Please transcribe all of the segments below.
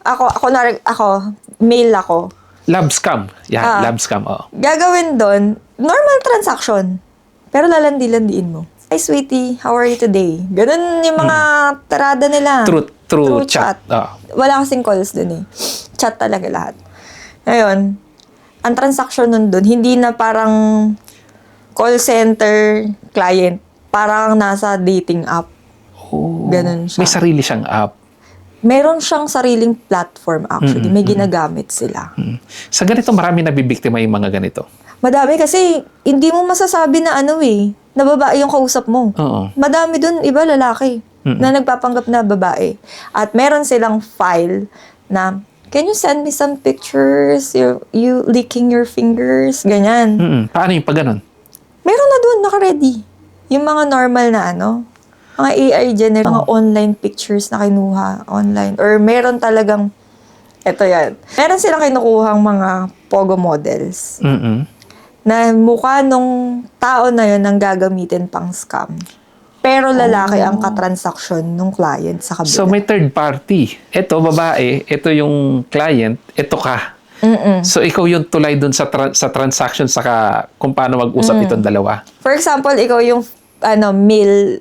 ako, male ako. Love scam. Yan, love scam. Oh. Gagawin doon, normal transaction. Pero lalandi-landiin mo. Hi, sweetie. How are you today? Ganun yung mga tarada nila. True chat. Oh. Wala kasing calls dun eh. Chat talaga lahat. Ngayon, ang transaction nun dun, hindi na parang call center client. Parang nasa dating app. Oh. Ganun siya. May sarili siyang app. Meron siyang sariling platform actually. May ginagamit sila. Sa ganito, marami nabibiktima yung mga ganito. Madami kasi hindi mo masasabi na ano eh, na babae yung kausap mo. Oo. Madami dun, iba lalaki, na nagpapanggap na babae. At meron silang file na, can you send me some pictures? You licking your fingers? Ganyan. Paano yung pag ganon? Meron na dun, naka-ready. Yung mga normal na ano, mga AI generate, mga online pictures na kinuha online. Or meron talagang, eto yan, meron silang kinukuhang mga pogo models. Na mukha nung tao na yun ang gagamitin pang scam. Pero lalaki ang katransaksyon nung client sa kabila. So, may third party. Ito, babae. Ito yung client. Ito ka. So, ikaw yung tulay dun sa transaction saka kung paano mag-usap itong dalawa. For example, ikaw yung male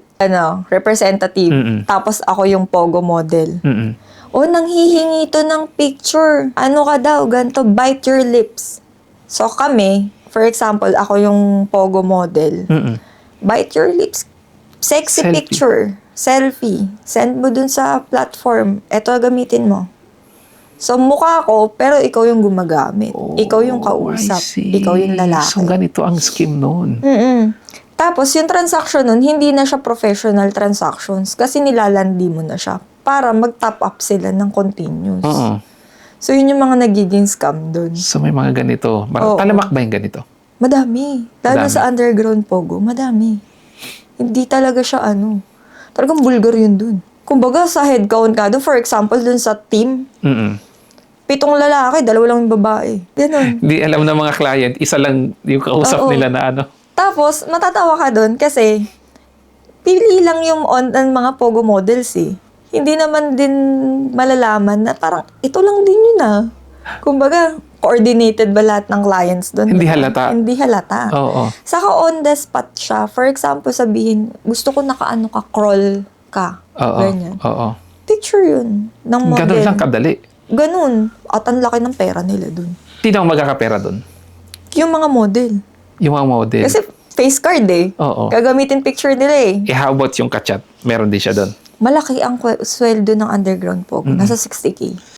representative. Tapos ako yung pogo model. O, nanghihingi ito ng picture. Ano ka daw? Ganto, bite your lips. So, kami, for example, ako yung pogo model. Bite your lips. Sexy Selfie. picture. Selfie. Send mo dun sa platform. Eto, gamitin mo. So, mukha ko, pero ikaw yung gumagamit. Ikaw yung kausap. I see. Ikaw yung lalaki. So, ganito ang scheme noon. Tapos, yung transaction nun, hindi na siya professional transactions kasi nilalandi mo na siya para mag-top up sila ng continuous. So, yun yung mga nagiging scam dun. So, may mga ganito. Oo. Talamak ba yung ganito? Madami. Lalo sa underground pogo, madami. Hindi talaga siya talagang bulgar yun dun. Kumbaga, sa headcount ka dun, for example, dun sa team, 7 lalaki, 2 lang yung babae. Ganun. Di alam ng mga client, isa lang yung kausap nila na ano. Tapos, matatawa ka dun kasi pili lang yung mga pogo models eh. Hindi naman din malalaman na parang ito lang din yun Kumbaga, coordinated ba lahat ng clients dun? Hindi halata. Hindi halata. Oo. Saka on the spot siya. For example, sabihin, gusto ko crawl ka. Ganyan. Oo. Picture yun ng model. Ganun lang kadali. Ganun. At ang laki ng pera nila dun. Sino ang magkakapera dun? Yung mga model. Yung mga model. Kasi face card Oo. Gagamitin picture nila How about yung kachat? Meron din siya dun. Malaki ang sweldo ng underground pogo. Nasa 60K.